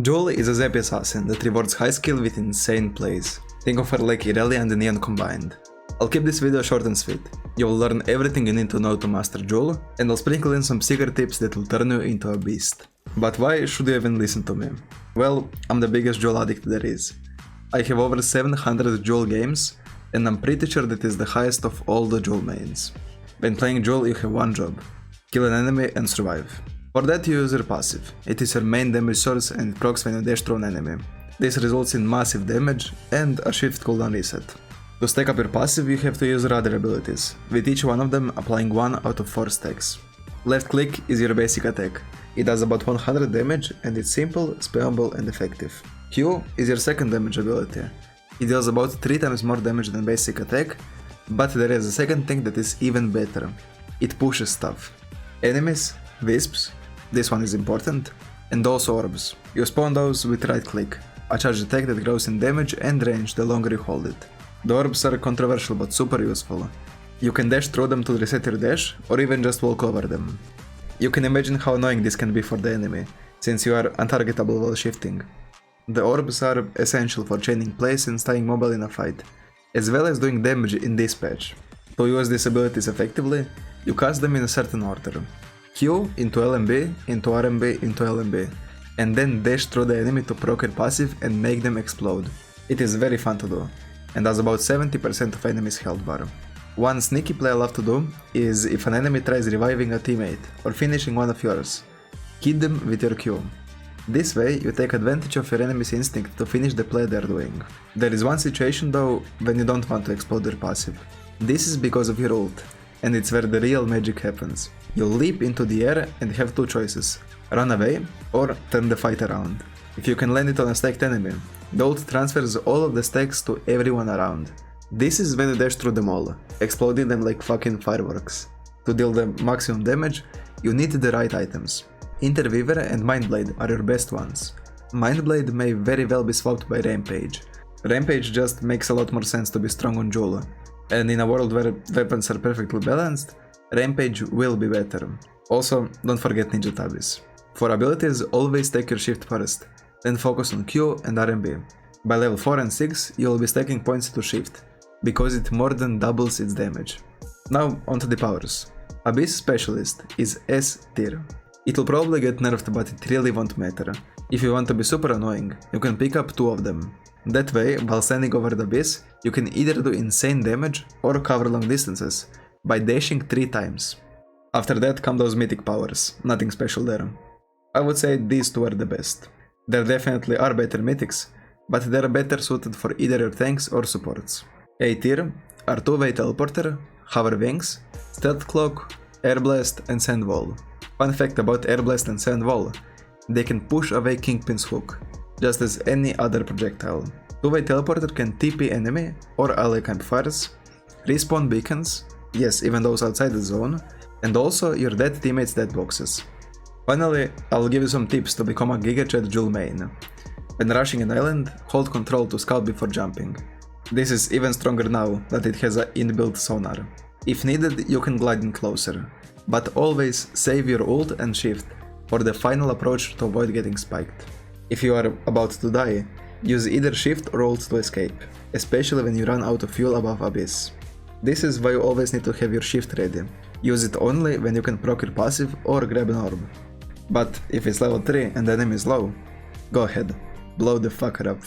Joule is a ZP assassin that rewards high skill with insane plays. Think of her like Irelia and Neon combined. I'll keep this video short and sweet. You will learn everything you need to know to master Joule, and I'll sprinkle in some secret tips that will turn you into a beast. But why should you even listen to me? Well, I'm the biggest Joule addict there is. I have over 700 Joule games, and I'm pretty sure that is the highest of all the Joule mains. When playing Joule you have one job: kill an enemy and survive. For that you use your passive. It is your main damage source and procs when you dash through an enemy. This results in massive damage and a shift cooldown reset. To stack up your passive you have to use your other abilities, with each one of them applying 1 out of 4 stacks. Left click is your basic attack. It does about 100 damage and it's simple, spammable and effective. Q is your second damage ability. It deals about 3 times more damage than basic attack, but there is a second thing that is even better. It pushes stuff. Enemies, wisps, this one is important, and also orbs. You spawn those with right click, a charged attack that grows in damage and range the longer you hold it. The orbs are controversial but super useful. You can dash through them to reset your dash, or even just walk over them. You can imagine how annoying this can be for the enemy, since you are untargetable while shifting. The orbs are essential for chaining plays and staying mobile in a fight, as well as doing damage in dispatch. To use these abilities effectively, you cast them in a certain order. Q into LMB, into RMB, into LMB, and then dash through the enemy to proc your passive and make them explode. It is very fun to do, and does about 70% of enemies' health bar. One sneaky play I love to do is if an enemy tries reviving a teammate or finishing one of yours, hit them with your Q. This way you take advantage of your enemy's instinct to finish the play they're doing. There is one situation though when you don't want to explode your passive. This is because of your ult, and it's where the real magic happens. You'll leap into the air and have two choices: run away or turn the fight around. If you can land it on a stacked enemy, the ult transfers all of the stacks to everyone around. This is when you dash through them all, exploding them like fucking fireworks. To deal the maximum damage, you need the right items. Interweaver and Mindblade are your best ones. Mindblade may very well be swapped by Rampage. Rampage just makes a lot more sense to be strong on Joule, and in a world where weapons are perfectly balanced, Rampage will be better. Also, don't forget Ninja Tabis. For abilities, always take your shift first, then focus on Q and RMB. By level 4 and 6, you will be stacking points to shift, because it more than doubles its damage. Now onto the powers. Abyss Specialist is S tier. It will probably get nerfed, but it really won't matter. If you want to be super annoying, you can pick up 2 of them. That way, while standing over the Abyss, you can either do insane damage or cover long distances by dashing 3 times. After that come those mythic powers, nothing special there. I would say these 2 are the best. There definitely are better mythics, but they are better suited for either your tanks or supports. A tier are 2-way teleporter, hover wings, stealth cloak, air blast and sand wall. Fun fact about air blast and sand wall: they can push away Kingpin's hook, just as any other projectile. 2-way teleporter can TP enemy or ally campfires, respawn beacons, yes, even those outside the zone, and also your dead teammates' dead boxes. Finally, I'll give you some tips to become a GigaChat Joule main. When rushing an island, hold control to scout before jumping. This is even stronger now that it has an inbuilt sonar. If needed, you can glide in closer, but always save your ult and shift for the final approach to avoid getting spiked. If you are about to die, use either shift or ult to escape, especially when you run out of fuel above Abyss. This is why you always need to have your shift ready. Use it only when you can proc your passive or grab an orb. But if it's level 3 and the enemy is low, go ahead, blow the fucker up.